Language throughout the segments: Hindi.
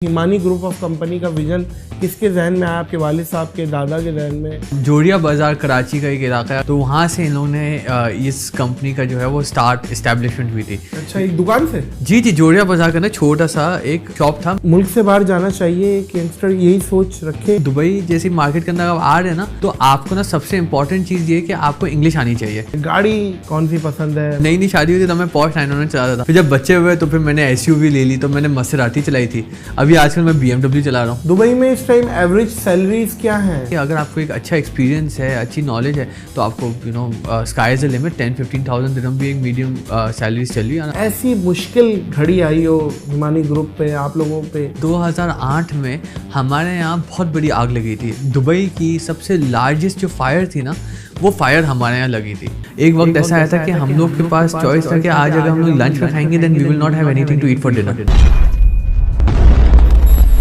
हिमानी ग्रुप ऑफ कंपनी का विजन किसके जहन में आया? आपके वालिद साहब के, दादा के जहन में? जोड़िया बाज़ार कराची का एक इलाका है, तो वहाँ से इन लोगों ने इस कंपनी का जो है वो इस्टेब्लिशमेंट हुई थी। अच्छा, एक दुकान से? जी, जोड़िया बाज़ार का ना छोटा सा एक शॉप था। मुल्क से बाहर जाना चाहिए कि यंगस्टर यही सोच रखे? दुबई जैसी मार्केट के अंदर आप आ रहे हैं ना, तो आपको ना सबसे इम्पोर्टेंट चीज़ ये कि आपको इंग्लिश आनी चाहिए। गाड़ी कौन सी पसंद है? नई नई शादी हुई थी तो मैं पॉर्श 900 चलाता था। फिर जब बच्चे हुए तो फिर मैंने SUV ले ली, तो मैंने मसेराटी चलाई थी। अभी आजकल मैं BMW चला रहा हूँ। दुबई में इस टाइम एवरेज सैलरीज क्या हैं? अगर आपको एक अच्छा एक्सपीरियंस है, अच्छी नॉलेज है, तो आपको स्काई इज द लिमिट। 10-15,000 दिरहम भी एक मीडियम सैलरीज चल रही है। ऐसी मुश्किल घड़ी आई हो हिमानी ग्रुप पे, आप लोगों पे? 2008 में हमारे यहाँ बहुत बड़ी आग लगी थी। दुबई की सबसे लार्जेस्ट जो फायर थी ना, वो फायर हमारे यहाँ लगी थी। एक वक्त ऐसा आया था कि हम लोग के पास चॉइस था कि आज अगर हम लोग लंच में खाएंगे then we will not have anything to eat for dinner.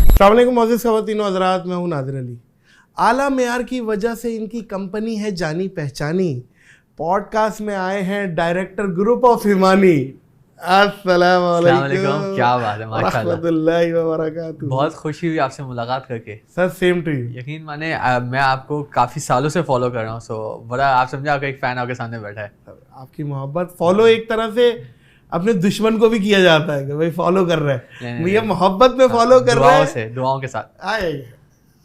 अस्सलाम वालेकुम मोअज़्ज़िज़ ख़वातीन व हज़रात, मैं हूँ नादिर अली। आला मेयार की वजह से इनकी कंपनी है जानी पहचानी। पॉडकास्ट में आए हैं डायरेक्टर ग्रुप ऑफ हिमानी। अस्सलाम वालेकुम। क्या बात है, माशाल्लाह, रहमतुल्लाहि व बरकातुहू। बहुत खुशी हुई आपसे मुलाकात करके। Sir same to you. यकीन माने मैं आपको काफ़ी सालों से फॉलो कर रहा हूँ, सो बड़ा आप समझे आपका एक फ़ैन आपके सामने बैठा है। आपकी मोहब्बत फॉलो एक तरह से अपने दुश्मन को भी किया जाता है कि भाई फॉलो कर रहे हैं, मुझे मोहब्बत में फॉलो कर रहे हैं, दुआओं के साथ। आए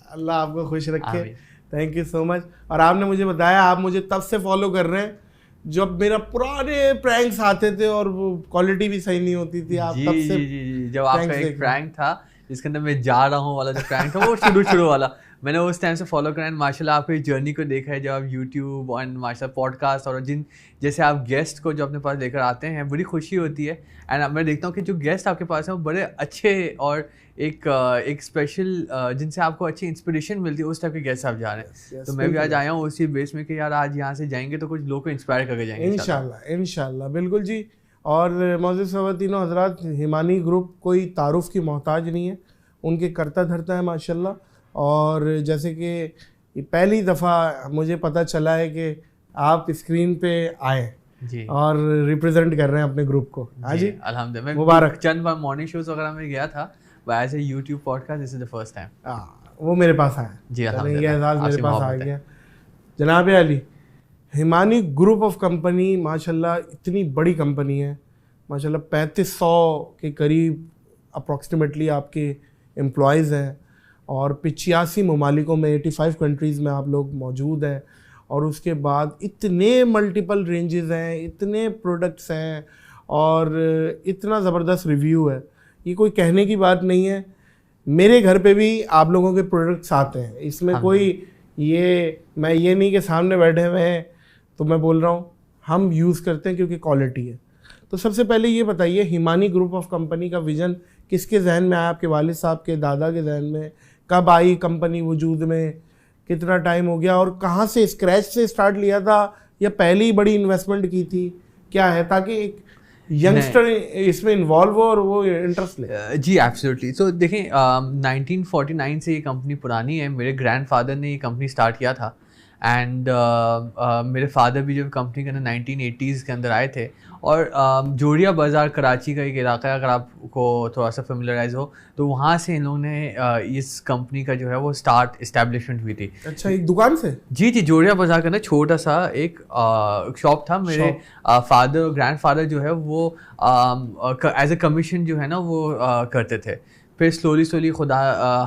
अल्लाह आपको खुश रखे। Thank you so much. और आपने मुझे बताया आप मुझे तब से फॉलो कर रहे हैं जब मेरा पुराने प्रैंक्स आते थे और वो क्वालिटी भी सही नहीं होती थी। आप तब से जी, जब आपका एक प्रैंक था जिसके अंदर मैं जा रहा हूँ वाला जो प्रैंक था, वो शुरू वाला, मैंने उस टाइम से फॉलो करा है। माशाल्लाह आपकी जर्नी को देखा है, जब आप यूट्यूब और माशाल्लाह पॉडकास्ट और जैसे आप गेस्ट को जो अपने पास लेकर आते हैं, बड़ी खुशी होती है। एंड मैं देखता हूँ कि जो गेस्ट आपके पास हैं वो बड़े अच्छे और एक स्पेशल जिनसे आपको अच्छी इंस्पिरेशन मिलती है, उस टाइप के गेस्ट आप जा रहे हैं। तो मैं भी आज आया हूँ उसी बेस में कि यार आज यहाँ से जाएंगे तो कुछ लोग को इंस्पायर करके जाएंगे इंशाल्लाह। बिल्कुल जी। और मोअज़्ज़िज़ ख़वातीन व हज़रात, हिमानी ग्रुप कोई तारुफ की मोहताज नहीं है, उनके करता धरता है माशाल्लाह। और जैसे कि पहली दफ़ा मुझे पता चला है कि आप स्क्रीन पे आए जी और रिप्रेजेंट कर रहे हैं अपने ग्रुप को। हाँ जी, अल्हम्दुलिल्लाह। मुबारक। चंद बार मॉर्निंग शोज वगैरह में गया था, but as a YouTube podcast this is the first time. वो मेरे पास आया जी, ये अल्हम्दुलिल्लाह एहसास मेरे पास आ गया। जनाब Ali, Himani group of company माशाल्लाह इतनी बड़ी कंपनी है माशाल्लाह। 3500 के करीब अप्रॉक्सीमेटली आपके एम्प्लॉयज़ हैं और 85 ममालिकों में 85 कंट्रीज़ में आप लोग मौजूद हैं। और उसके बाद इतने मल्टीपल रेंजेस हैं, इतने प्रोडक्ट्स हैं और इतना ज़बरदस्त रिव्यू है, ये कोई कहने की बात नहीं है। मेरे घर पे भी आप लोगों के प्रोडक्ट्स आते हैं, इसमें कोई मैं ये नहीं कि सामने बैठे हुए हैं तो मैं बोल रहा हूँ, हम यूज़ करते हैं क्योंकि क्वालिटी है। तो सबसे पहले ये बताइए, हिमानी ग्रुप ऑफ कंपनी का विज़न किसके जहन में आया? आपके वालिद साहब के, दादा के जहन में? कब आई कंपनी वजूद में? कितना टाइम हो गया? और कहाँ से, स्क्रैच से स्टार्ट लिया था या पहले ही बड़ी इन्वेस्टमेंट की थी? क्या है, ताकि एक यंगस्टर इसमें इन्वॉल्व हो और वो इंटरेस्ट ले? जी एब्सोल्युटली। सो देखें, 1949 से ये कंपनी पुरानी है। मेरे ग्रैंडफादर ने ये कंपनी स्टार्ट किया था एंड मेरे फादर भी जब कंपनी के अंदर 1980s के अंदर आए थे। और जोड़िया बाज़ार कराची का एक इलाका है, अगर आपको थोड़ा सा फेमिलराइज हो, तो वहाँ से इन लोगों ने इस कंपनी का जो है वो इस्टेब्लिशमेंट हुई थी। अच्छा, एक दुकान से? जी, जोड़िया बाज़ार के अंदर छोटा सा एक शॉप था। मेरे फादर, ग्रैंडफादर जो है वो एज ए कमीशन जो है ना वो करते थे। फिर स्लोली खुदा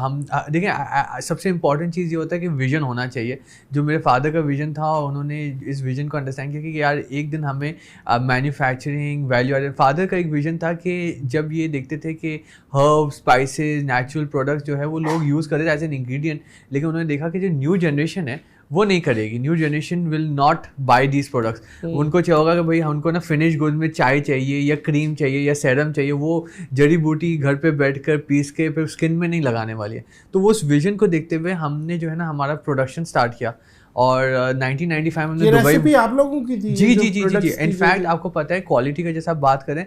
हम देखें, सबसे इम्पॉर्टेंट चीज़ ये होता है कि विज़न होना चाहिए। जो मेरे फादर का विज़न था, उन्होंने इस विज़न को अंडरस्टैंड किया कि यार एक दिन हमें मैन्युफैक्चरिंग वैल्यू एडेड। फादर का एक विज़न था कि जब ये देखते थे कि हर्ब, स्पाइसेस, नेचुरल प्रोडक्ट्स जो है वो लोग यूज़ करते थे एज एन इंग्रेडिएंट, लेकिन उन्होंने देखा कि जो न्यू जनरेशन है वो नहीं करेगी। New generation will not buy these products. उनको चाहिए होगा कि भाई उनको ना फिनिश गुड में चाय चाहिए या क्रीम चाहिए या सेरम चाहिए, वो जड़ी बूटी घर पे बैठकर पीस के फिर स्किन में नहीं लगाने वाली है। तो वो उस विजन को देखते हुए हमने जो है ना हमारा प्रोडक्शन स्टार्ट किया। और 1995 में दुबई आप लोगों की थी? जी। इनफैक्ट आपको पता है, क्वालिटी का जैसा आप बात करें,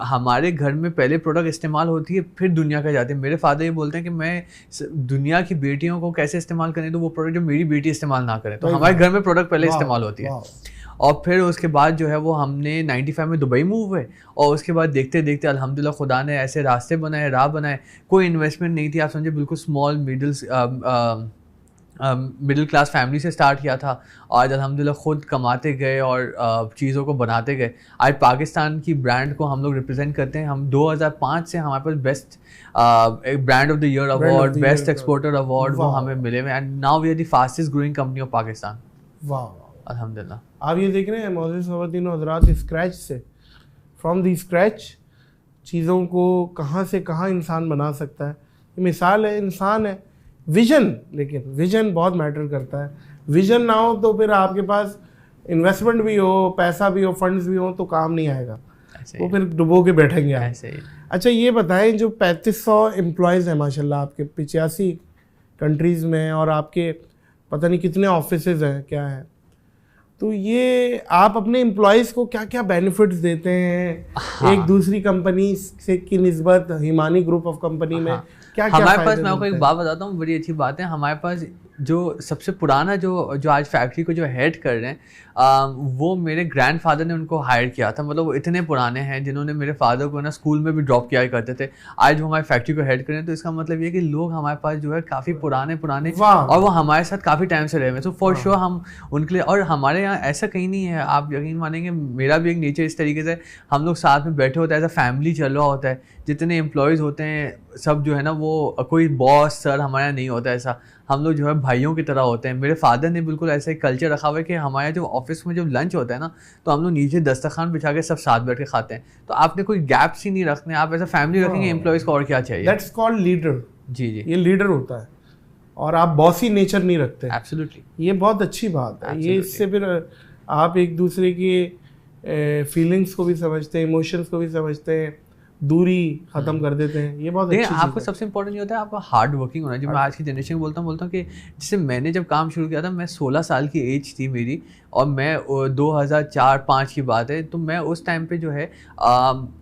हमारे घर में पहले प्रोडक्ट इस्तेमाल होती है फिर दुनिया का जाते हैं। मेरे फादर ये बोलते हैं कि मैं दुनिया की बेटियों को कैसे इस्तेमाल करें तो वो प्रोडक्ट जो मेरी बेटी इस्तेमाल ना करें, तो हमारे घर में प्रोडक्ट पहले इस्तेमाल होती है। और फिर उसके बाद जो है वो हमने 95 में दुबई मूव हुए, और उसके बाद देखते देखते अल्हम्दुलिल्लाह खुदा ने ऐसे रास्ते बनाए, राह बनाए। कोई इन्वेस्टमेंट नहीं थी, आप समझे, बिल्कुल स्मॉल मिडिल क्लास फैमिली से स्टार्ट किया था। आज अल्हम्दुलिल्लाह खुद कमाते गए और चीज़ों को बनाते गए। आज पाकिस्तान की ब्रांड को हम लोग रिप्रेजेंट करते हैं। हम 2005 से हमारे पास best brand of the year award, best exporter award वो हमें मिले हुए, and now we are the fastest growing company of Pakistan. वाह, अल्हम्दुलिल्लाह। आप ये देख रहे हैं मोअज़्ज़िज़ ख़वातीन और हज़रात, स्क्रैच से, फ्रॉम दी स्क्रैच चीज़ों को कहाँ से कहाँ इंसान बना सकता है। मिसाल है, इंसान है, विजन, लेकिन विजन बहुत मैटर करता है। विजन ना हो तो फिर आपके पास इन्वेस्टमेंट भी हो, पैसा भी हो, फंड्स भी हो, तो काम नहीं आएगा, वो फिर डुबो के बैठेंगे आप। अच्छा ये बताएं, जो 3500 एम्प्लॉयज़ हैं माशाल्लाह आपके 85 कंट्रीज़ में, और आपके पता नहीं कितने ऑफिसेज हैं, क्या है, तो ये आप अपने एम्प्लॉयज़ को क्या क्या बेनिफिट्स देते हैं? हाँ। एक दूसरी कंपनी से की निस्बत हिमानी ग्रुप ऑफ कंपनी में क्या क्या हमारे पास, मैं आपको एक बात बताता हूँ, बड़ी अच्छी बात है। हमारे पास जो सबसे पुराना जो आज फैक्ट्री को जो हेड कर रहे हैं, वो मेरे ग्रैंडफादर ने उनको हायर किया था। मतलब वो इतने पुराने हैं जिन्होंने मेरे फादर को ना स्कूल में भी ड्रॉप किया करते थे। आज वो हमारी फैक्ट्री को हेड कर रहे हैं, तो इसका मतलब ये कि लोग हमारे पास जो है काफ़ी पुराने और वो हमारे साथ काफ़ी टाइम से रहे हुए। तो फॉर श्योर हम उनके लिए, और हमारे यहाँ ऐसा कहीं नहीं है, आप यकीन मानेंगे, मेरा भी एक नेचर इस तरीके से, हम लोग साथ में बैठे होते हैं, एज अ फैमिली चल रहा होता है। जितने एम्प्लॉयज़ होते हैं सब जो है ना, वो कोई बॉस सर हमारे यहाँ नहीं होता ऐसा, हम लोग जो है भाइयों की तरह होते हैं। मेरे फादर ने बिल्कुल ऐसा एक कल्चर रखा हुआ है कि हमारे जो ऑफिस में जब लंच होता है ना, तो हम लोग नीचे दस्तरखान बिछा के सब साथ बैठ के खाते हैं। तो आपने कोई गैप्स ही नहीं रखने, आप ऐसा फैमिली रखेंगे, एम्प्लॉयज़ को और क्या चाहिए। That's called leader. जी जी, ये लीडर होता है, और आप बॉसी नेचर नहीं रखते। एब्सोल्युटली, ये बहुत अच्छी बात है। ये इससे फिर आप एक दूसरे की फीलिंग्स को भी समझते हैं, इमोशंस को भी समझते हैं, दूरी खत्म कर देते हैं। ये बहुत अच्छी चीज़ है। आपको सबसे इंपॉर्टेंट ये होता है, आपका हार्ड वर्किंग होना। जो मैं आज की जनरेशन को बोलता हूँ कि जैसे मैंने जब काम शुरू किया था, मैं 16 साल की एज थी मेरी, और मैं 2004-05 की बात है, तो मैं उस टाइम पे जो है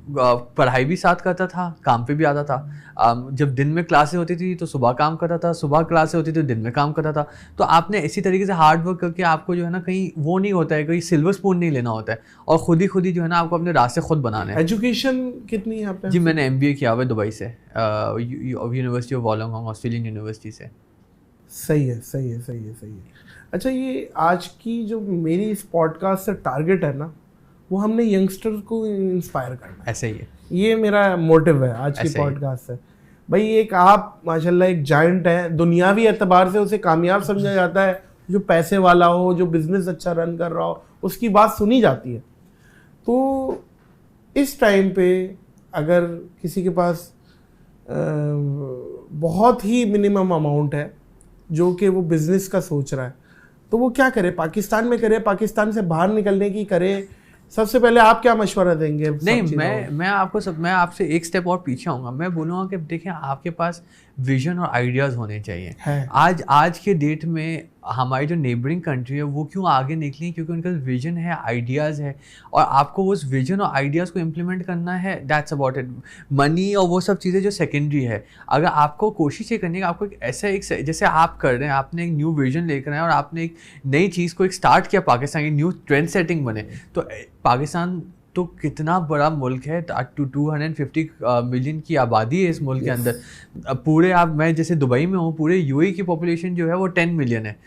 पढ़ाई भी साथ करता था, काम पे भी आता था। जब दिन में क्लासेस होती थी तो सुबह काम करता था, सुबह क्लासेस होती थी तो दिन में काम करता था। तो आपने इसी तरीके से हार्ड वर्क करके आपको जो है ना, कहीं वो नहीं होता है, कहीं सिल्वर स्पून नहीं लेना होता है, और खुद ही जो है ना, आपको अपने रास्ते खुद बनाने हैं। एजुकेशन कितनी है आपने? जी, मैंने MBA किया हुआ है दुबई से, university of Wollongong, Australian university से। सही है, सही है, सही है, सही है। अच्छा, ये आज की जो मेरी इस पॉडकास्ट से टारगेट है ना, वो हमने यंगस्टर्स को इंस्पायर करना है। ऐसे ही है, ये मेरा मोटिव है आज की पॉडकास्ट से। भाई एक आप माशाल्लाह एक जायंट है, दुनियावी एतबार से उसे कामयाब समझा जाता है, जो पैसे वाला हो, जो बिजनेस अच्छा रन कर रहा हो, उसकी बात सुनी जाती है। तो इस टाइम पे अगर किसी के पास बहुत ही मिनिमम अमाउंट है जो कि वो बिज़नेस का सोच रहा है, तो वो क्या करे? पाकिस्तान में करे, पाकिस्तान से बाहर निकलने की करे? सबसे पहले आप क्या मशवरा देंगे? नहीं, मैं आपसे एक स्टेप और पीछे आऊँगा। मैं बोलूँगा कि देखिए, आपके पास विजन और आइडियाज़ होने चाहिए। आज के डेट में हमारी जो नेबरिंग कंट्री है वो क्यों आगे निकली? क्योंकि उनका विजन है, आइडियाज़ है, और आपको उस विजन और आइडियाज़ को इम्प्लीमेंट करना है। That's about it. मनी और वो सब चीज़ें जो सेकेंडरी है, अगर आपको कोशिश ये करनी है, आपको ऐसा एक, जैसे आप कर रहे हैं, आपने एक न्यू विजन लेकर आए और आपने एक नई चीज़ को एक स्टार्ट किया, पाकिस्तान की न्यू ट्रेंड सेटिंग बने। तो पाकिस्तान तो कितना बड़ा मुल्क है, 250 मिलियन की आबादी है इस मुल्क के अंदर। पूरे मैं जैसे दुबई में हूँ, पूरे UAE की पॉपुलेशन जो है वो 10 मिलियन है,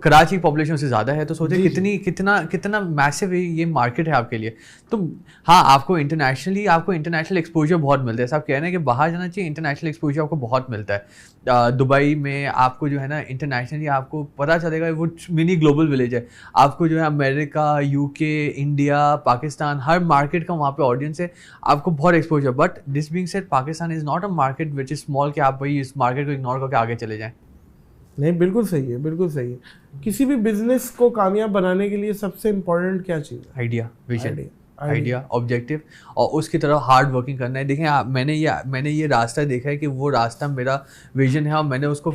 कराची की पॉपुलेशन से ज़्यादा है। तो सोचिए कितना मैसिव ये मार्केट है आपके लिए। तो हाँ, आपको इंटरनेशनल एक्सपोजर बहुत मिलता है। आप कह रहे हैं कि बाहर जाना चाहिए, इंटरनेशनल एक्सपोजर आपको बहुत मिलता है। दुबई में आपको जो है ना, इंटरनेशनली आपको पता चलेगा, वो मिनी ग्लोबल विलेज है। आपको जो है अमेरिका, UK, इंडिया, पाकिस्तान, हर मार्केट का वहाँ पे ऑडियंस है, आपको बहुत exposure. But this being said, Pakistan is not a market which is small कि आप भाई इस मार्केट को इग्नोर करके आगे चले जाएँ। नहीं, बिल्कुल सही है, बिल्कुल सही है। किसी भी बिजनेस को कामयाब बनाने के लिए सबसे इम्पोर्टेंट क्या चीज़ है? आइडिया, ऑब्जेक्टिव, और उसकी तरफ हार्ड वर्किंग करना है। देखें, मैंने ये रास्ता देखा है कि वो रास्ता मेरा विजन है, और मैंने उसको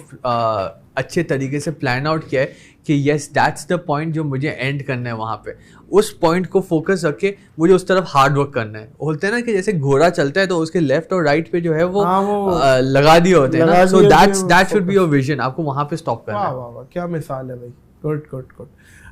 अच्छे तरीके से प्लान आउट किया है कि येस, दैट्स द पॉइंट जो मुझे एंड करना है। वहाँ पे उस पॉइंट को फोकस रख के मुझे उस तरफ हार्ड वर्क करना है। बोलते हैं ना कि जैसे घोड़ा चलता है तो उसके लेफ्ट और राइट पे जो है वो लगा दिए होते हैं ना, so that should be your vision. आपको वहाँ पे स्टॉप करना है। वाह वाह, क्या मिसाल है भाई, गुड गुड गुड।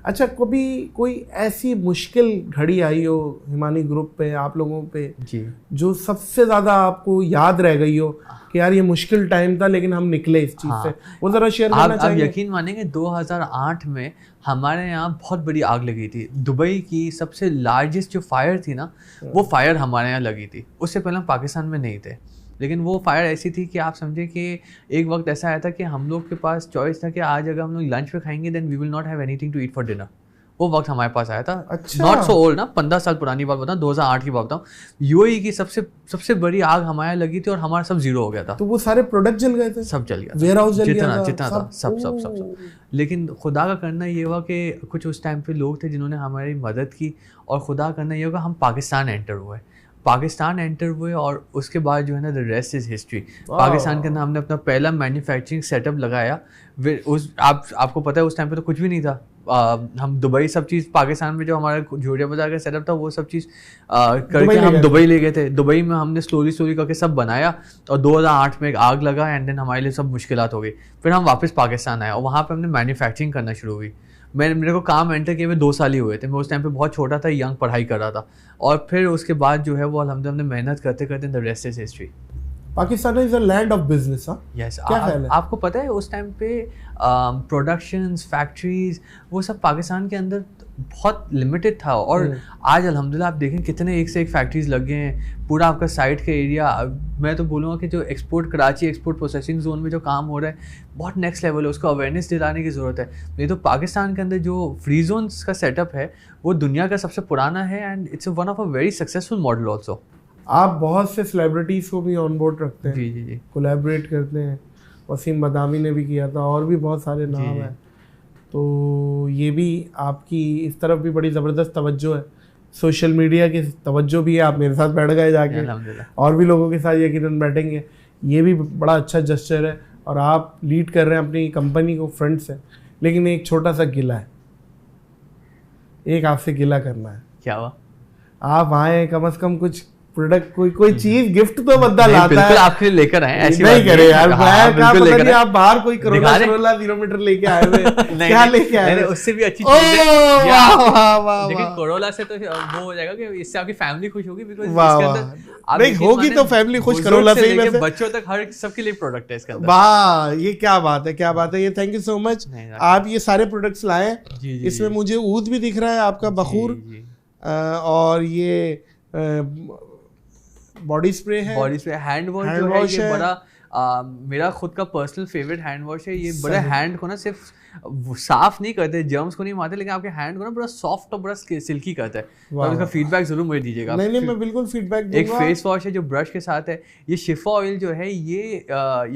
अच्छा, कभी कोई ऐसी मुश्किल घड़ी आई हो हिमानी ग्रुप पे, आप लोगों पे जी, जो सबसे ज्यादा आपको याद रह गई हो कि यार ये मुश्किल टाइम था लेकिन हम निकले इस चीज से, वो जरा शेयर करना आप चाहेंगे? यकीन मानेंगे 2008 में हमारे यहाँ बहुत बड़ी आग लगी थी। दुबई की सबसे लार्जेस्ट जो फायर थी ना, वो फायर हमारे यहाँ लगी थी। उससे पहले हम पाकिस्तान में नहीं थे, लेकिन वो फायर ऐसी थी कि आप समझे कि एक वक्त ऐसा आया था कि हम लोग के पास चॉइस था कि आज अगर हम लोग लंच पे खाएंगे then we will not have anything to eat for dinner. वो वक्त हमारे पास आया था। अच्छा। नॉट सो ओल्ड ना, 15 साल पुरानी बात बताऊँ, 2008 की बात बताऊँ। यूएई की सबसे बड़ी आग हमारे यहाँ लगी थी और हमारा सब जीरो हो गया था। तो वो सारे प्रोडक्ट जल गए थे? सब जल गया, वेयर हाउस जल गया था, जितना था सब। लेकिन खुदा का करना ये हुआ कि कुछ उस टाइम पे लोग थे जिन्होंने हमारी मदद की, और खुदा का करना ये हुआ हम पाकिस्तान एंटर हुए और उसके बाद जो है ना the rest is history. Pakistan के अंदर हमने अपना पहला मैन्युफैक्चरिंग सेटअप लगाया। आपको पता है उस टाइम पे तो कुछ भी नहीं था। हम दुबई सब चीज़, पाकिस्तान में जो हमारा झोरिया बाजार का सेटअप था वो सब चीज़ करके हम दुबई ले गए थे। दुबई में हमने स्लोली करके सब बनाया और 2008 में एक आग लगा एंड देन हमारे लिए सब मुश्किलात हो गई। फिर हम वापस पाकिस्तान आए और वहाँ पे हमने मैन्युफैक्चरिंग करना शुरू हुई। मेरे को काम एंटर किए हुए 2 साल ही हुए थे। मैं उस टाइम पे बहुत छोटा था, यंग, पढ़ाई कर रहा था। और फिर उसके बाद जो है वो हमने मेहनत करते करते the rest is history. Pakistan is a land of business. Yes, क्या ख्याल है? आपको पता है उस टाइम पे प्रोडक्शंस, फैक्ट्रीज, वो सब पाकिस्तान के अंदर बहुत लिमिटेड था। और आज अल्हम्दुलिल्लाह आप देखें कितने एक से एक फैक्ट्रीज लग गए हैं। पूरा आपका साइड का एरिया, मैं तो बोलूँगा कि जो कराची एक्सपोर्ट प्रोसेसिंग जोन में जो काम हो रहा है बहुत नेक्स्ट लेवल है। उसको अवेयरनेस दिलाने की ज़रूरत है। नहीं तो पाकिस्तान के अंदर जो फ्री जोन्स का सेटअप है वो दुनिया का सबसे पुराना है and it's one of a very successful model also. आप बहुत से सेलिब्रिटीज़ को भी ऑन बोर्ड रखते हैं। जी, कोलैबोरेट करते हैं। वसीम बदामी ने भी किया था और भी बहुत सारे नाम हैं। तो ये भी आपकी इस तरफ भी बड़ी ज़बरदस्त तवज्जो है, सोशल मीडिया की तवज्जो भी है। आप मेरे साथ बैठ गए जाके, और भी लोगों के साथ यकीनन बैठेंगे। ये भी बड़ा अच्छा जस्चर है और आप लीड कर रहे हैं अपनी कंपनी को फ्रंट से। लेकिन एक छोटा सा गिला है, एक आपसे गिला करना है। क्या हुआ? आप आए, कम से कम कुछ प्रोडक्ट, कोई चीज गिफ्ट तो बंदा लाता है। बिल्कुल आपके लिए लेकर आए, ऐसी नहीं करे यार। बिल्कुल आप बाहर कोई करोला 0 मीटर लेके आए हुए, क्या लेके आए? उससे भी अच्छी चीज है। लेकिन कोरोला से तो वो हो जाएगा कि इससे आपकी फैमिली खुश होगी, बिकॉज़ इसके अंदर नहीं होगी तो फैमिली खुश। करोला से ही वैसे बच्चों तक हर सबके लिए प्रोडक्ट है इसके अंदर। वाह, ये क्या बात है, क्या बात है। ये थैंक यू सो मच। आप ये सारे प्रोडक्ट्स लाए। इसमें मुझे ऊद भी दिख रहा है, आपका बखूर, और ये बॉडी स्प्रे है, हैंड वॉश जो है ये बड़ा मेरा खुद का पर्सनल फेवरेट हैंड वॉश है। ये बड़े हैंड को ना सिर्फ साफ नहीं करते, जर्म्स को नहीं मारते, लेकिन आपके हैंड को ना बड़ा सॉफ्ट और बड़ा सिल्की करता है। तो इसका फीडबैक जरूर मुझे दीजिएगा। नहीं, मैं बिल्कुल फीडबैक दूंगा। एक फेस वॉश है जो ब्रश के साथ है। ये शिफा ऑयल जो है ये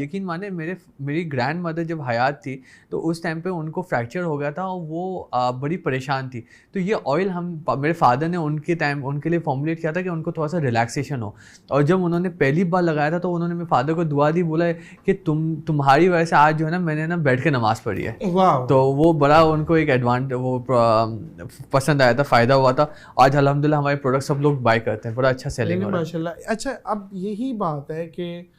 यकीन माने मेरी ग्रैंड मदर जब हयात थी तो उस टाइम पे उनको फ्रैक्चर हो गया था और वो बड़ी परेशान थी। तो ये ऑयल मेरे फादर ने उनके लिए फॉर्मुलेट किया था कि उनको थोड़ा सा रिलैक्सेशन हो। और जब उन्होंने पहली बार लगाया था तो उन्होंने मेरे फादर को दुआ दी, बोला कि तुम्हारी वजह से आज जो है ना मैंने ना बैठ के नमाज पढ़ी है। तो वो बड़ा उनको एक पसंद आया था, फ़ायदा हुआ था। आज अल्हम्दुलिल्लाह हमारे प्रोडक्ट सब लोग बाय करते हैं, बड़ा अच्छा सेलिंग हो रहा है माशाल्लाह। अच्छा, अब यही बात है कि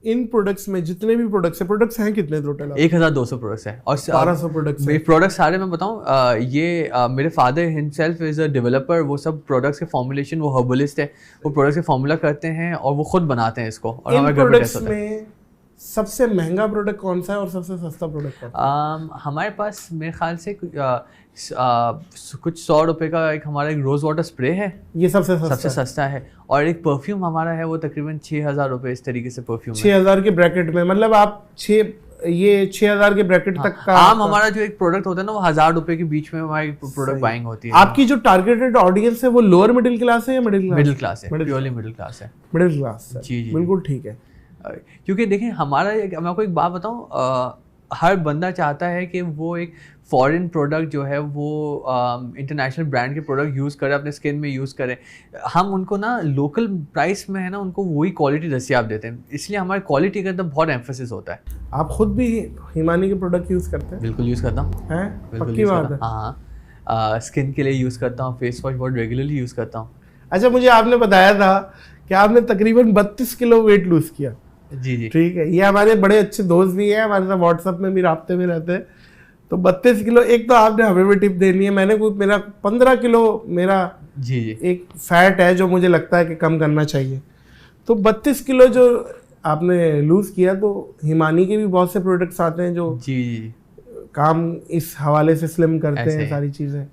इन प्रोडक्ट्स में जितने भी प्रोडक्ट्स हैं कितने टोटल? 1200 प्रोडक्ट्स हैं और 1200 प्रोडक्ट्स। मेरे प्रोडक्ट्स सारे मैं बताऊं, ये मेरे father himself is a developer. वो सब प्रोडक्ट्स के फॉर्मुलेशन, वो हर्बलिस्ट है, वो प्रोडक्ट्स के फॉर्मूला करते हैं और वो खुद बनाते हैं इसको। और हमारे घर पे टेस्ट होता है। सबसे महंगा प्रोडक्ट कौन सा है और सबसे सस्ता प्रोडक्ट कौन सा है? हमारे पास मेरे ख्याल से कुछ 100 रुपए का एक हमारा एक रोज़ वाटर स्प्रे है, ये सबसे सस्ता है। और एक परफ्यूम हमारा है, वो तकरीबन 6000 रुपए इस तरीके से परफ्यूम 6000 के ब्रैकेट में, मतलब आप 6000 के ब्रैकेट तक का आम हमारा जो एक प्रोडक्ट होता है ना वो 1000 रुपए के बीच में हमारी प्रोडक्ट बाइंग होती है। आपकी जो टारगेटेड ऑडियंस है वो लोअर मिडिल क्लास है या मिडिल क्लास है? प्योरली मिडिल क्लास है। मिडिल क्लास है, जी, बिल्कुल ठीक है। क्योंकि देखें मैं आपको एक बात बताऊं, हर बंदा चाहता है कि वो एक फॉरेन प्रोडक्ट जो है वो इंटरनेशनल ब्रांड के प्रोडक्ट यूज़ करे, अपने स्किन में यूज़ करें। हम उनको ना लोकल प्राइस में है ना उनको वही क्वालिटी दस्तियाब देते हैं, इसलिए हमारी क्वालिटी के अंदर बहुत एम्फेसिस होता है। आप खुद भी हिमानी के प्रोडक्ट यूज़ करते हैं? बिल्कुल यूज़ करता हूँ। पक्की बात है? हाँ, स्किन के लिए यूज़ करता हूँ, फेस वॉश बहुत रेगुलरली यूज़ करता हूँ। अच्छा, मुझे आपने बताया था कि आपने तकरीबन 32 किलो वेट लूज़ किया। जी, ठीक है। ये हमारे बड़े अच्छे दोस्त भी हैं, हमारे साथ व्हाट्सएप में भी राब्ते में रहते हैं। तो 32 किलो, एक तो आपने हमें भी टिप देनी है, मैंने कोई मेरा 15 किलो मेरा जी एक फैट है जो मुझे लगता है कि कम करना चाहिए। तो 32 किलो जो आपने लूज किया, तो हिमानी के भी बहुत से प्रोडक्ट्स आते हैं जो जी काम इस हवाले से स्लिम करते हैं सारी चीजें।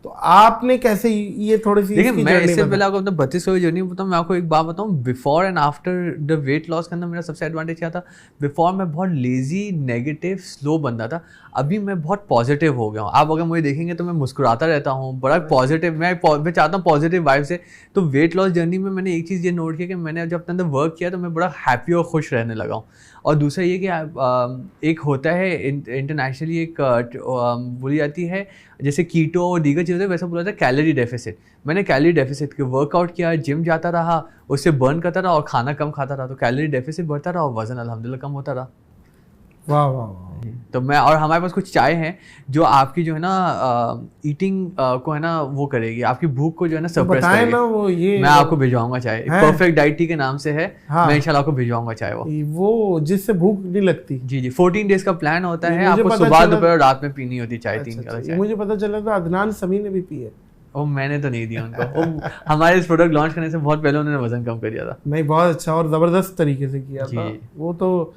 तो आपने कैसे ये थोड़ी सी देखिए, मैं इससे पहले आपको अपना 32 की जर्नी बताऊं, मैं आपको एक बात बताऊं, before and after the weight loss के अंदर मेरा सबसे एडवांटेज क्या था। बिफोर मैं बहुत लेजी, नेगेटिव, स्लो बंदा था। अभी मैं बहुत पॉजिटिव हो गया हूँ। आप अगर मुझे देखेंगे तो मैं मुस्कुराता रहता हूँ, बड़ा पॉजिटिव, मैं चाहता हूँ पॉजिटिव वाइब से। तो वेट लॉस जर्नी में मैंने एक चीज़ ये नोट किया कि मैंने जब अपने अंदर वर्क किया तो मैं बड़ा हैप्पी और खुश रहने लगा हूँ। और दूसरा ये कि एक होता है इंटरनेशनली, एक बोली जाती है जैसे कीटो और दीगर चीज़ें, वैसा बोला जाता है कैलोरी डेफिसिट। मैंने कैलोरी डेफिसिट के वर्कआउट किया, जिम जाता रहा, उससे बर्न करता रहा और खाना कम खाता रहा, तो कैलोरी डेफिसिट बढ़ता रहा और वजन अल्हम्दुलिल्लाह कम होता रहा। वाह वाह वाह। तो मैं, और हमारे पास कुछ चाय हैं जो आपकी जो है ना ईटिंग को है ना वो करेगी, आपकी भूख को जो है ना सप्रेस करेगी ना, वो ये मैं आपको भिजवाऊंगा चाय, परफेक्ट डाइट टी के नाम से है। हाँ। मैं इंशाल्लाह आपको भिजवाऊंगा चाय, वो जिससे भूख नहीं लगती। जी जी, 14 डेज का प्लान होता है, आपको सुबह दोपहर और रात में पीनी होती चाय। 3 ग्लास चाय। मुझे पता चला था अदनान समी ने भी पी है। ओ, मैंने तो नहीं दिया उनको। हमारे इस प्रोडक्ट लॉन्च करने से बहुत पहले उन्होंने वजन कम कर दिया था। नहीं, बहुत अच्छा और जबरदस्त तरीके से किया था। वो तो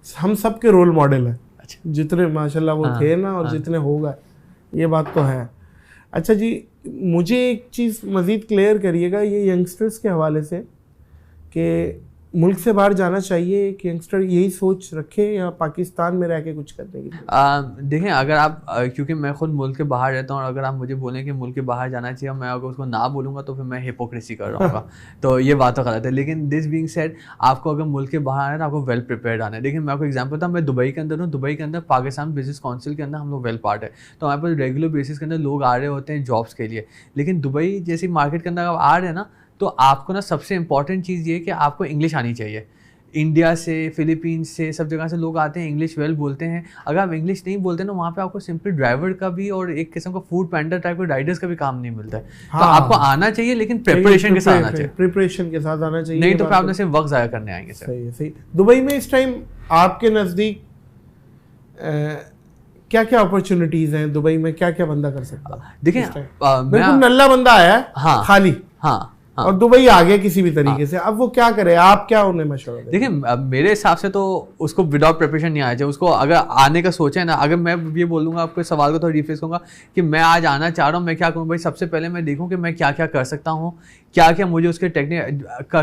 हम सबके रोल मॉडल है, जितने माशाल्लाह वो थे ना, और जितने होगा, ये बात तो है। अच्छा जी, मुझे एक चीज़ मज़ीद क्लियर करिएगा ये यंगस्टर्स के हवाले से, कि मुल्क से बाहर जाना चाहिए कि यंगस्टर यही सोच रखे या पाकिस्तान में रह के कुछ करने की? देखें, अगर आप क्योंकि मैं खुद मुल्क के बाहर रहता हूँ, और अगर आप मुझे बोलें कि मुल्क के बाहर जाना चाहिए, मैं अगर उसको ना बोलूँगा तो फिर मैं हिपोक्रेसी कर रहा हूँ। तो ये बात तो गलत है। लेकिन दिस बीइंग सेड, आपको अगर मुल्क के बाहर आना है तो आपको वेल प्रिपेयर्ड आना है। देखिए, मैं आपको एग्जाम्पल था, मैं दुबई के अंदर हूँ। दुबई के अंदर पाकिस्तान बिजनेस काउंसिल के अंदर हम लोग वेल पार्ट है, तो हमारे पास रेगुलर बेसिस के अंदर लोग आ रहे होते हैं जॉब्स के लिए। लेकिन दुबई जैसी मार्केट के अंदर आप आ रहे हैं ना, तो आपको ना सबसे इंपॉर्टेंट चीज़ ये है कि आपको इंग्लिश आनी चाहिए। इंडिया से, फिलीपींस से, सब जगह से लोग आते हैं, इंग्लिश वेल बोलते हैं। अगर आप इंग्लिश नहीं बोलते ना, वहाँ पे आपको सिंपली ड्राइवर का भी और एक किस्म का फूड पेंडर टाइप के राइडर्स का भी काम नहीं मिलता है। हाँ, तो आपको आना चाहिए, लेकिन प्रिपरेशन के साथ आना चाहिए। प्रिपरेशन के साथ आना चाहिए, नहीं तो फिर आपने सिर्फ वक्त ज़ाया करने आएंगे। सही सही। दुबई में इस टाइम आपके नज़दीक क्या क्या अपॉर्चुनिटीज हैं? दुबई में क्या क्या बंदा कर सकता है? देखिए, बिल्कुल नल्ला बंदा आया है, हाँ, खाली, हाँ, हाँ, और दुबई आ गया किसी भी तरीके से, अब वो क्या करे? आप क्या उन्हें मशवरा दें? देखिए, मेरे हिसाब से तो उसको विदाउट प्रिपरेशन नहीं आना चाहिए। उसको अगर आने का सोचा है ना, अगर मैं ये बोलूँगा, आपके सवाल को थोड़ा रिफ्रेश करूँगा कि मैं आज आना चाह रहा हूँ, मैं क्या करूँ भाई? सबसे पहले मैं देखूँ कि मैं क्या क्या कर सकता हूँ, क्या क्या मुझे उसके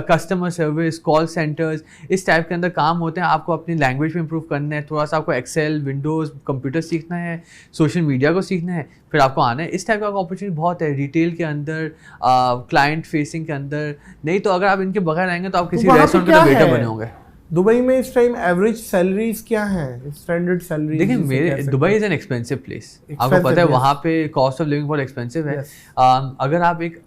कस्टमर सर्विस, कॉल सेंटर्स, इस टाइप के अंदर काम होते हैं। आपको अपनी लैंग्वेज में इंप्रूव करना है, थोड़ा सा आपको एक्सेल, विंडोज़, कंप्यूटर सीखना है, सोशल मीडिया को सीखना है, फिर आपको आना है। इस टाइप का अपॉर्चुनिटी बहुत है रिटेल के अंदर, क्लाइंट फेसिंग के अंदर। नहीं तो अगर आप इनके बगैर आएंगे तो आप किसी रेस्टोरेंट के वेटर बने होंगे। दुबई में इस टाइम एवरेज सैलरीज क्या हैं? Standard salary? देखिए, मेरे Dubai is an expensive place, आपको पता है, वहाँ पे कॉस्ट ऑफ लिविंग बहुत एक्सपेंसिव है। अगर आप एक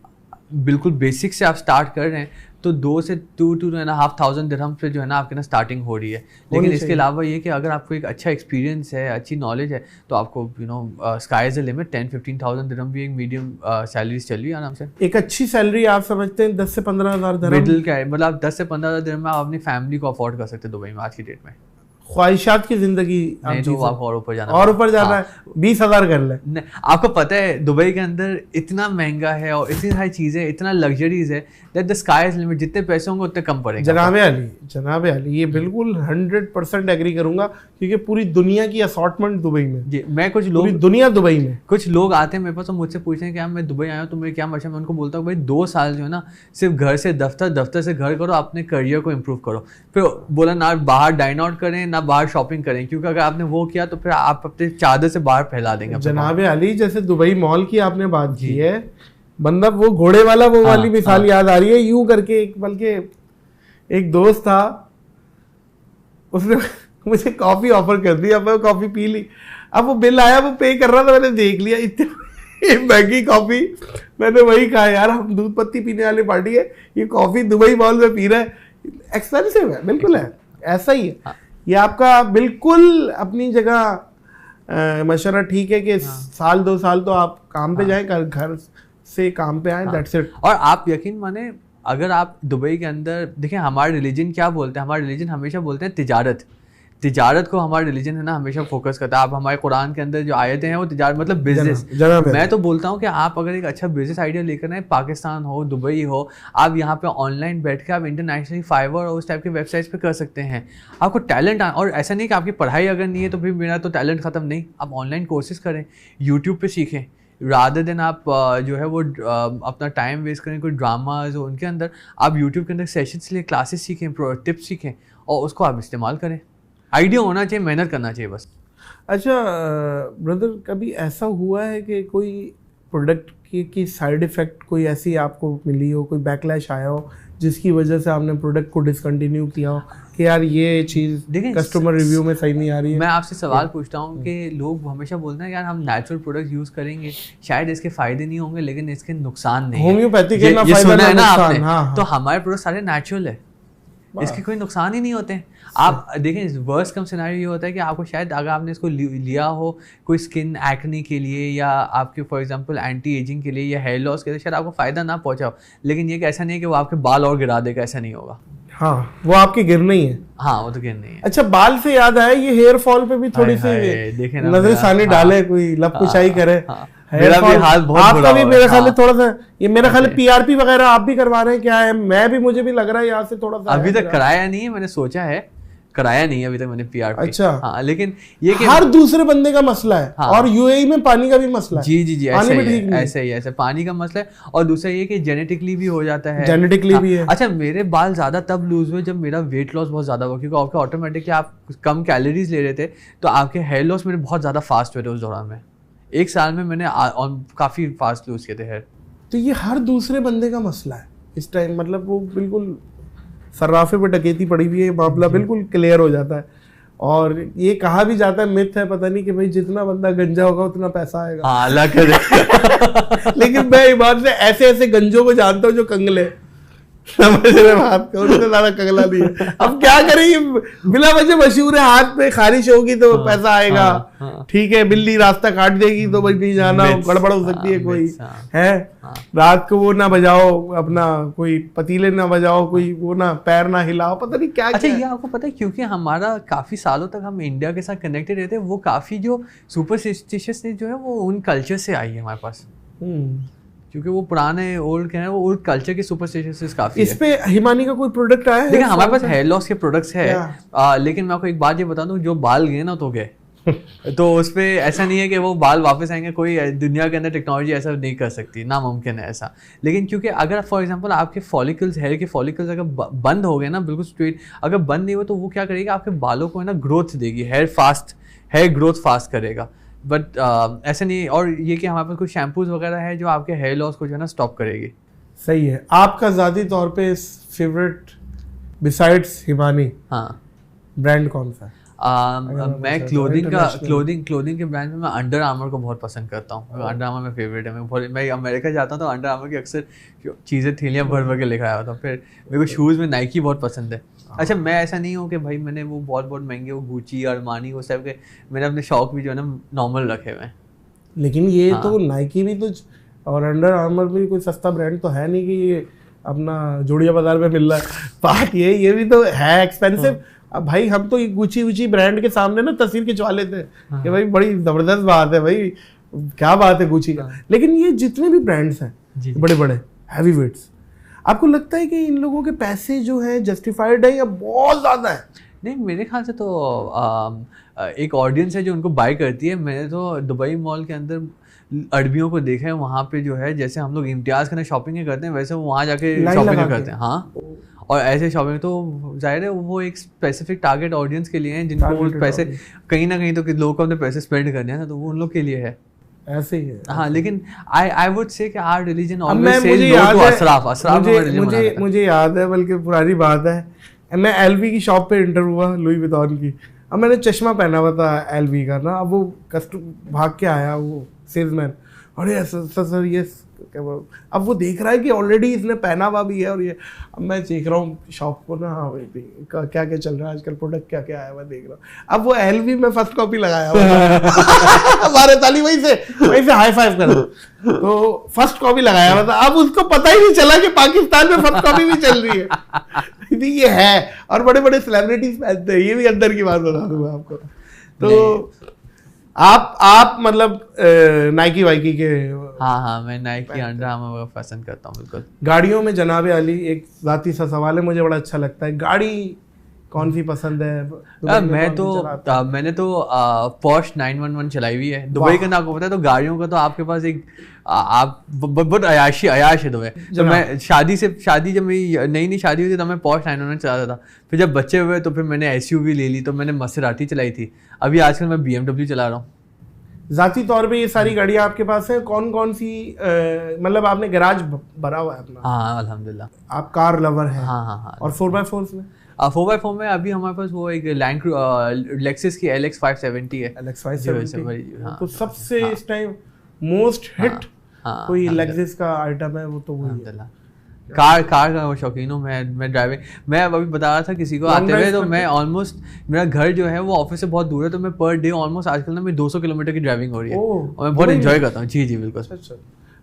बिल्कुल बेसिक से आप स्टार्ट कर रहे हैं तो 2 से 2,500 दिरहम से जो है ना आपके ना स्टार्टिंग हो रही है। लेकिन इसके अलावा ये कि अगर आपको एक अच्छा एक्सपीरियंस है, अच्छी नॉलेज है, तो आपको स्काई इज द लिमिट। 10-15,000 दिरहम भी एक मीडियम सैलरी चल रही है आराम से। एक अच्छी सैलरी आप समझते हैं 10 से 15,000 दिरहम? मिडिल का है, मतलब 10 से 15,000 दिरहम में आप अपनी फैमिली को अफोर्ड कर सकते हैं दुबई में आज की डेट में। ख्वाहिशात की जिंदगी नहीं तो आपको और ऊपर जाना, और ऊपर जाना है। 20,000 कर ले। आपको पता है दुबई के अंदर इतना महंगा है और इतनी सारी चीज़ें, इतना लग्जरीज है that the sky is limit. जितने पैसे होंगे उतने कम पड़ेंगे। जनाब अली, ये बिल्कुल 100% एग्री करूंगा, क्योंकि पूरी दुनिया की असॉर्टमेंट दुबई में। जी, मैं कुछ लोग, दुनिया दुबई में, कुछ लोग आते हैं मेरे पास और मुझसे पूछते हैं कि मैं दुबई आया हूँ तो मेरे क्या मशा। मैं उनको बोलता हूँ भाई 2 साल जो है ना सिर्फ घर से दफ्तर, दफ्तर से घर करो, अपने करियर को इम्प्रूव करो। फिर बोला ना बाहर डाइन आउट करें ना बाहर शॉपिंग करें, क्योंकि अगर आपने वो किया तो फिर आप अपने चादर से बाहर फैला देंगे। जनाब अली, जैसे दुबई मॉल की आपने बात की है, बंदा वो घोड़े वाला वो वाली मिसाल याद आ रही है। यूं करके बल्कि एक दोस्त था, उसने मुझे कॉफी ऑफर कर दी, अब मैं कॉफी पी ली। अब वो बिल आया, वो पे कर रहा था, मैंने देख लिया इतनी महंगी कॉफी। मैंने वही कहा, यार हम दूध पत्ती पीने वाली पार्टी है, ये कॉफी दुबई मॉल में पी रहा है, एक्सपेंसिव है। बिल्कुल है, ऐसा ही है। ये आपका बिल्कुल अपनी जगह मशवरा ठीक है कि साल 2 साल तो आप काम पे जाएं, घर से काम पे आए, दैट्स इट। और आप यकीन माने, अगर आप दुबई के अंदर देखिए, हमारा रिलीजन क्या बोलते हैं, हमारा रिलीजन हमेशा बोलते हैं तिजारत। तिजारत को हमारा रिलीजन है ना हमेशा फोकस करता है। आप हमारे कुरान के अंदर जो आयतें हैं वो तिजारत मतलब बिजनेस। मैं तो बोलता हूँ कि आप अगर एक अच्छा बिजनेस आइडिया लेकर आए, पाकिस्तान हो, दुबई हो, आप यहाँ पे ऑनलाइन बैठ के आप इंटरनेशनली फाइवर और उस टाइप के वेबसाइट्स पे कर सकते हैं। आपको टैलेंट और ऐसा नहीं कि आपकी पढ़ाई अगर नहीं है तो फिर मेरा तो टैलेंट ख़त्म, नहीं। आप ऑनलाइन कोर्सेज करें, यूट्यूब पर सीखें, रादर देन आप जो है वो अपना टाइम वेस्ट करें कोई ड्रामाज हो उनके अंदर। आप यूट्यूब के अंदर सेशंस लिए क्लासेस सीखें, टिप्स सीखें और उसको आप इस्तेमाल करें। आइडिया होना चाहिए, मेहनत करना चाहिए बस। अच्छा ब्रदर, कभी ऐसा हुआ है कि कोई प्रोडक्ट की साइड इफ़ेक्ट कोई ऐसी आपको मिली हो, कोई बैकलैश आया हो जिसकी वजह से आपने प्रोडक्ट को डिसकंटिन्यू किया हो कि यार ये चीज़ कस्टमर रिव्यू में सही नहीं आ रही है? मैं आपसे सवाल पूछता हूँ कि लोग हमेशा बोलते हैं यार हम नेचुरल प्रोडक्ट यूज़ करेंगे, शायद इसके फ़ायदे नहीं होंगे लेकिन इसके नुकसान नहीं है। होम्योपैथी के ना फायदा ना नुकसान। हाँ, तो हमारे प्रोडक्ट सारे नेचुरल है, इसके कोई नुकसान ही नहीं होते हैं। आप देखें वर्स्ट कम सिनेरियो ये होता है कि आपको शायद अगर आपने इसको लिया हो कोई स्किन एक्ने के लिए या आपके फॉर एग्जांपल एंटी एजिंग के लिए या हेयर लॉस के लिए, शायद आपको फ़ायदा ना पहुंचा हो, लेकिन ये ऐसा नहीं है कि वो आपके बाल और गिरा देगा, ऐसा नहीं होगा। हाँ, वो आपके गिरना ही है। हाँ, वो तो गिरना ही है। अच्छा, बाल से याद आया, ये हेयर फॉल पे भी थोड़ी सी नजर सानी डाले, कोई लपकुशाई करे। मेरा भी हाल बहुत आपका भी मेरे ख्याल थोड़ा सा, ये मेरा ख्याल पीआरपी वगैरह आप भी करवा रहे हैं क्या है? मैं भी, मुझे भी लग रहा है यहाँ से थोड़ा सा। अभी तक कराया नहीं है, मैंने सोचा है, कराया नहीं है अभी तक मैंने पीआरपी। अच्छा। हाँ, लेकिन ये कि हर दूसरे बंदे का मसला है। हाँ। और यूएई में पानी का भी मसला है। जी जी जी, ऐसा ही ऐसा पानी का मसला है। और दूसरा ये कि जेनेटिकली भी हो जाता है। जेनेटिकली भी है। अच्छा, मेरे बाल ज्यादा तब लूज हुए जब मेरा वेट लॉस बहुत ज्यादा हुआ, क्योंकि आपके ऑटोमेटिकली आप कम कैलोरीज ले रहे थे, तो आपके हेयर लॉस मेरे बहुत ज्यादा फास्ट हुए थे उस दौरान में। 1 साल में मैंने काफी फास्ट लूज किए थे हेयर। तो ये हर दूसरे बंदे का मसला है इस टाइम, मतलब वो बिल्कुल सर्राफे पे डकैती पड़ी हुई है, मामला बिल्कुल क्लियर हो जाता है। और ये कहा भी जाता है, मिथ है पता नहीं, कि भाई जितना बंदा गंजा होगा उतना पैसा आएगा। हाँ, अल्लाह करे। लेकिन मैं ईमान से ऐसे ऐसे गंजों को जानता हूँ जो कंगले, समझ रहे बात को, उनसे ज्यादा कंगला नहीं है। अब क्या करेंगे, बिना वजह मशहूर है, हाथ पे खारिश होगी तो पैसा आएगा। ठीक है, बिल्ली रास्ता काट देगी तो भाई नहीं जाना, गड़बड़ हो सकती है, कोई है रात को वो ना बजाओ, अपना कोई पतीले ना बजाओ, कोई वो ना पैर ना हिलाओ, पता नहीं क्या। अच्छा, ये आपको पता है, क्योंकि हमारा काफी सालों तक हम इंडिया के साथ कनेक्टेड रहते हैं, वो काफी जो सुपरस्टिशियस जो है वो उन कल्चर से आई है हमारे पास, क्योंकि वो पुराने ओल्ड के हैं, वो ओल्ड कल्चर के सुपरस्टिशियस काफी इस पे हिमानी का कोई प्रोडक्ट आया है? देखिए, हमारे पास हेयर लॉस के प्रोडक्ट्स है, लेकिन मैं आपको एक बात ये बता दूं, जो बाल गए ना तो गए। तो उस पे ऐसा नहीं है कि वो बाल वापस आएंगे, कोई दुनिया के अंदर टेक्नोलॉजी ऐसा नहीं कर सकती, नामुमकिन है ऐसा। लेकिन क्योंकि अगर फॉर एग्जांपल आपके फॉलिकल्स, हेयर के फॉलिकल्स अगर बंद हो गए ना बिल्कुल स्ट्रेट, अगर बंद नहीं हुए तो वो क्या करेगा, आपके बालों को है ना ग्रोथ देगी, हेयर ग्रोथ फास्ट करेगा। बट ऐसा नहीं। और ये कि हमारे पास कुछ शैम्पूज वगैरह है जो आपके हेयर लॉस को जो है ना स्टॉप करेगी। सही है। आपका ज़ाती तौर पे फेवरेट बिसाइड्स हिमानी ब्रांड कौन सा है? मैं क्लोथिंग के ब्रांड में मैं अंडर आर्मर को बहुत पसंद करता हूँ। अंडर आर्मर में फेवरेट है। मैं अमेरिका जाता हूँ तो अंडर आर्मर की अक्सर चीज़ें थैलियाँ भर भर के लेकर आया होता हूँ। फिर मेरे को शूज़ में नाइकी बहुत पसंद है। अच्छा, मैं ऐसा नहीं हूँ कि भाई मैंने वो बहुत महंगे वो गुची अरमानी वो सब के, मैंने अपने शौक भी जो है ना नॉर्मल रखे हुए हैं। लेकिन ये तो नाइकी भी तो और अंडर आर्मर भी कोई सस्ता ब्रांड तो है नहीं कि ये अपना जोड़िया बाजार में मिल रहा है। बात ये भी तो है एक्सपेंसिव। अब भाई हम तो गुची ब्रांड के सामने ना तस्वीर खिंचवा लेते हैं कि भाई बड़ी जबरदस्त बात है, भाई क्या बात है गुची का। लेकिन ये जितने भी ब्रांड्स हैं बड़े बड़े हैवी वेट्स, आपको लगता है कि इन लोगों के पैसे जो है जस्टिफाइड है या बहुत ज़्यादा है? नहीं, मेरे ख्याल से तो एक ऑडियंस है जो उनको बाय करती है। मैंने तो दुबई मॉल के अंदर अरबियों को देखा है, वहाँ पे जो है जैसे हम लोग इम्तियाज़ करने शॉपिंग करते हैं वैसे वो वहाँ जाके शॉपिंग करते हैं। हाँ, और ऐसे शॉपिंग तो जाहिर है वो एक स्पेसिफिक टारगेट ऑडियंस के लिए हैं जिनको पैसे कहीं ना कहीं तो लोगों को अपने पैसे स्पेंड करने हैं ना, तो वो उन लोग के लिए है। ऐसे ही है। हाँ, लेकिन आई वुड से कि our religion always says no to असराफ। मुझे याद है, बल्कि पुरानी बात है, मैं एलवी की शॉप पे इंटर हुआ, लुई विटॉन की। अब मैंने चश्मा पहना हुआ था एलवी का ना, अब वो भाग के आया वो सेल्समैन, अरे सर ये अब वो देख रहा है कि ऑलरेडी इसने पहना हुआ भी है और ये, अब मैं देख रहा हूँ शॉप को ना, हाँ भाई क्या क्या चल रहा है आजकल, प्रोडक्ट क्या क्या आया हुआ देख रहा हूँ। अब वो LV में फर्स्ट कॉपी लगाया हुआ हमारे ताली वहीं से हाई फाइव कर, तो फर्स्ट कॉपी लगाया हुआ था। अब उसको पता ही नहीं चला कि पाकिस्तान में फर्स्ट कॉपी भी चल रही है। ये है, और बड़े बड़े सेलिब्रिटीज पहनते हैं, ये भी अंदर की बात बता दूंगा आपको। तो आप मतलब नाइकी वाइकी के? हाँ, मैं नाइकी, अंडर आर्मर पसंद करता हूँ बिल्कुल। गाड़ियों में जनाब अली, एक जाती सा सवाल है, मुझे बड़ा अच्छा लगता है, गाड़ी कौन सी पसंद है? मैंने तो पोर्श 911 चलाई हुई है। दुबई का ना आपको पता है, तो गाड़ियों का तो आपके पास एक आप बहुत अयाश है दुबई। तो मैं शादी जब मेरी नई शादी हुई थी, तब मैं पोर्श 911 चलाता था। फिर जब बच्चे हुए तो फिर मैंने SUV ले ली, तो मैंने मसेराटी चलाई थी। अभी आजकल मैं BMW चला रहा हूँ। जाती तौर पे ये सारी गाड़ियाँ आपके पास है, कौन कौन सी मतलब आपने गैराज भरा हुआ है अपना? हाँ अल्हम्दुलिल्लाह। आप कार लवर हैं? हाँ। और 4x4 में? 4x4 में अभी हमारे पास वो एक लेक्सस की LX 570 है। LX 570, हाँ, तो सबसे इस टाइम मोस्ट हिट कोई लेक्सस का आइटम है वो, तो वही है। कार का शौकीन हूँ मैं ड्राइविंग। मैं अभी बता रहा था किसी को आते हुए, तो मैं ऑलमोस्ट, मेरा घर जो है वो ऑफिस से बहुत दूर है, तो मैं पर डे ऑलमोस्ट आजकल ना मेरी 200 किलोमीटर की ड्राइविंग हो रही है, और मैं बहुत एंजॉय करता हूँ। जी बिल्कुल। अच्छा,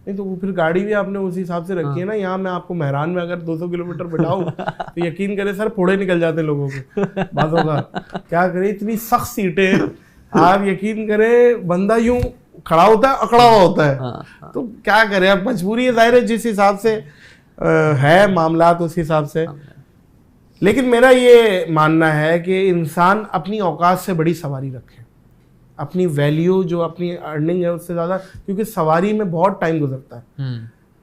नहीं तो वो फिर गाड़ी भी आपने उसी हिसाब से रखी है ना। यहाँ मैं आपको मेहरान में अगर 200 किलोमीटर बिठाऊं तो यकीन करें सर, फोड़े निकल जाते लोगों के बातों का। क्या करें, इतनी सख्त सीटें, आप यकीन करें बंदा यूं खड़ा होता है, अकड़ा हुआ होता है। तो क्या करें, अब मजबूरी है, जाहिर है, जिस हिसाब से है मामलात उस हिसाब से। लेकिन मेरा ये मानना है कि इंसान अपनी औकात से बड़ी सवारी रखे, अपनी वैल्यू जो अपनी अर्निंग है उससे ज़्यादा, क्योंकि सवारी में बहुत टाइम गुजरता है,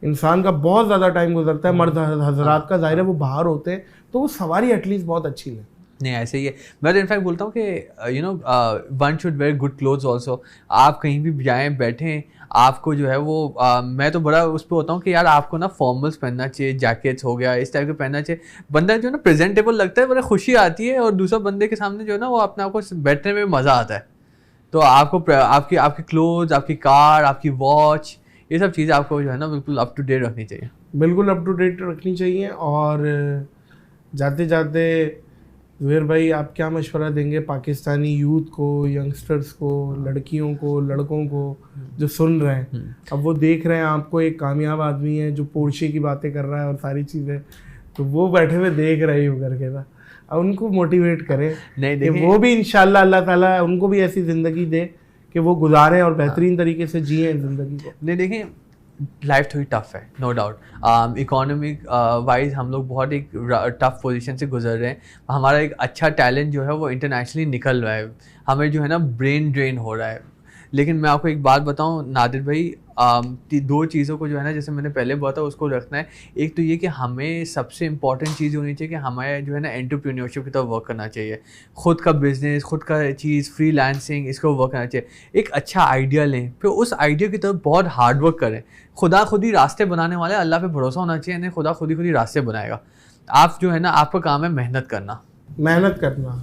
इंसान का बहुत ज़्यादा टाइम गुजरता है। मर्द हजरात का जाहिर है वो बाहर होते हैं, तो वो सवारी एटलीस्ट बहुत अच्छी है। नहीं ऐसे ही है। मैं तो इनफैक्ट बोलता हूँ कि one should wear good clothes also. आप कहीं भी जाएँ बैठें, आपको जो है वो मैं तो बड़ा उस पर होता हूँ कि यार आपको ना फॉर्मल्स पहनना चाहिए, जैकेट्स हो गया, इस टाइप के पहनना चाहिए। बंदा जो है ना प्रेजेंटेबल लगता है, बड़ा खुशी आती है, और दूसरा बंदे के सामने जो है ना वो अपने आप को बैठने में मज़ा आता है। तो आपको आपके क्लोथ्स, आपकी कार, आपकी वॉच, ये सब चीज़ें आपको जो है ना बिल्कुल अप टू डेट रखनी चाहिए। बिल्कुल अप टू डेट रखनी चाहिए। और जाते जाते ज़ुहैर भाई, आप क्या मशवरा देंगे पाकिस्तानी यूथ को, यंगस्टर्स को, लड़कियों को, लड़कों को जो सुन रहे हैं? अब वो देख रहे हैं आपको, एक कामयाब आदमी है जो पोर्शे की बातें कर रहा है और सारी चीज़ें, तो वो बैठे हुए देख रहे हो करके ना, अब उनको मोटिवेट करें कि वो भी इंशाल्लाह अल्लाह ताला उनको भी ऐसी ज़िंदगी दे कि वो गुजारें और बेहतरीन तरीके से जिएं ज़िंदगी को। नहीं देखिए, लाइफ थोड़ी टफ है, नो डाउट। इकोनॉमिक वाइज हम लोग बहुत एक टफ पोजीशन से गुजर रहे हैं। हमारा एक अच्छा टैलेंट जो है वो इंटरनेशनली निकल रहा है, हमें जो है ना ब्रेन ड्रेन हो रहा है। लेकिन मैं आपको एक बात बताऊं नादिर भाई, दो चीज़ों को जो है ना, जैसे मैंने पहले बताया, उसको रखना है। एक तो ये कि हमें सबसे इंपॉर्टेंट चीज़ होनी चाहिए कि हमें जो है ना एंटरप्रेन्योरशिप की तरफ वर्क करना चाहिए। ख़ुद का बिजनेस, खुद का चीज़, फ्रीलांसिंग, इसको वर्क करना चाहिए। एक अच्छा आइडिया लें, फिर उस आइडिया की तरफ बहुत हार्ड वर्क करें। खुदा खुद ही रास्ते बनाने वाले, अल्लाह पे भरोसा होना चाहिए, नहीं खुदा खुद ही रास्ते बनाएगा। आप जो है ना, आपका काम है मेहनत करना,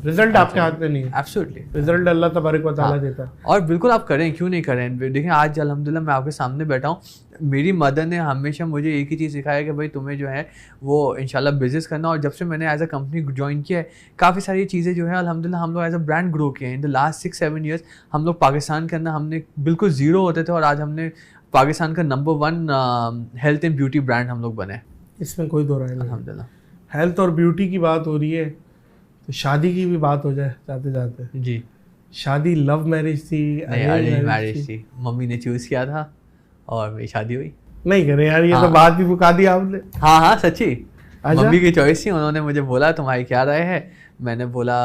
रिजल्ट आपके हाथ में नहीं है। एब्सोल्युटली, रिजल्ट अल्लाह तबारक व तआला देता है। और बिल्कुल आप करें, क्यों नहीं करें। देखिए आज अल्हम्दुलिल्लाह मैं आपके सामने बैठा हूँ, मेरी मदर ने हमेशा मुझे एक ही चीज़ सिखाया कि भाई तुम्हें जो है वो इंशाल्लाह बिजनेस करना। और जब से मैंने एज अ कंपनी ज्वाइन किया है, काफ़ी सारी चीज़ें जो है अल्हम्दुलिल्लाह हम लोग एज अ ब्रांड ग्रो किए हैं। इन द लास्ट 6-7 ईयर्स हम लोग पाकिस्तान के अंदर हमने बिल्कुल ज़ीरो होते थे, और आज हमने पाकिस्तान का number 1 health and beauty brand हम लोग बने। इसमें कोई दो राय नहीं। अल्हम्दुलिल्लाह। हेल्थ और ब्यूटी की बात हो रही है, तो शादी की भी बात हो जाए जाते जाते। जी, शादी लव मैरिज थी, अरेंज मैरिज थी? मम्मी ने चूज़ किया था और मेरी शादी हुई। नहीं करे यार, ये तो बात भी मुका दी आपने। हाँ सच्ची, मम्मी की चॉइस थी। उन्होंने मुझे बोला तुम्हारी क्या राय है, मैंने बोला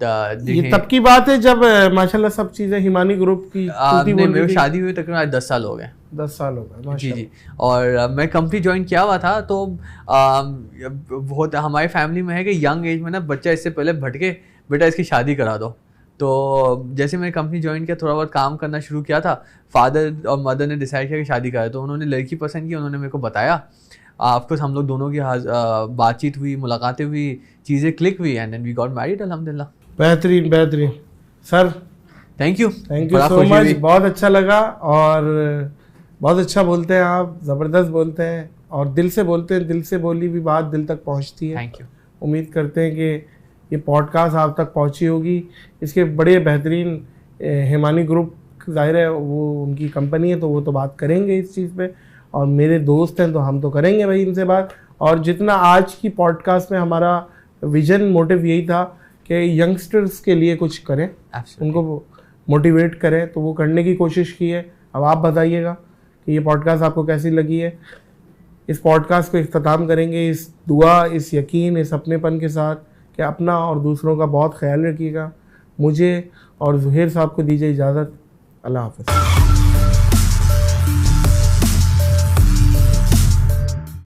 ये तब की बात है जब माशाल्लाह सब चीज़ें हिमानी ग्रुप की मेरी शादी हुई तकरीबन 10 साल हो गए। 10 साल हो गए जी। और मैं कंपनी ज्वाइन किया हुआ था, तो बहुत हमारी फैमिली में है कि यंग एज में ना बच्चा इससे पहले भटके, बेटा इसकी शादी करा दो। तो जैसे मैंने कंपनी ज्वाइन किया, थोड़ा बहुत काम करना शुरू किया था, फादर और मदर ने डिसाइड किया कि शादी करा। तो उन्होंने लड़की पसंद की, उन्होंने मेरे को बताया। ऑफकोर्स हम लोग दोनों की बातचीत हुई, मुलाकातें हुई, चीज़ें क्लिक हुई, and then we got married अल्हम्दुलिल्लाह। बेहतरीन sir, thank you so much, बहुत अच्छा लगा। और बहुत अच्छा बोलते हैं आप, ज़बरदस्त बोलते हैं और दिल से बोलते हैं, दिल से बोली भी बात दिल तक पहुंचती है। Thank you. उम्मीद करते हैं कि ये पॉडकास्ट आप तक पहुंची होगी। इसके बड़े बेहतरीन हिमानी ग्रुप, ज़ाहिर है वो उनकी कंपनी है तो वो तो बात करेंगे इस चीज़ पे, और मेरे दोस्त हैं तो हम तो करेंगे भाई इनसे बात। और जितना आज की पॉडकास्ट में हमारा विजन मोटिव यही था कि यंगस्टर्स के लिए कुछ करें, उनको मोटिवेट करें, तो वो करने की कोशिश की है। अब आप बताइएगा कि ये पॉडकास्ट आपको कैसी लगी है। इस पॉडकास्ट को इख्तिताम करेंगे इस दुआ, इस यकीन, इस अपनेपन के साथ कि अपना और दूसरों का बहुत ख्याल रखिएगा। मुझे और ज़ुहैर साहब को दीजिए इजाज़त। अल्लाह हाफ़िज़।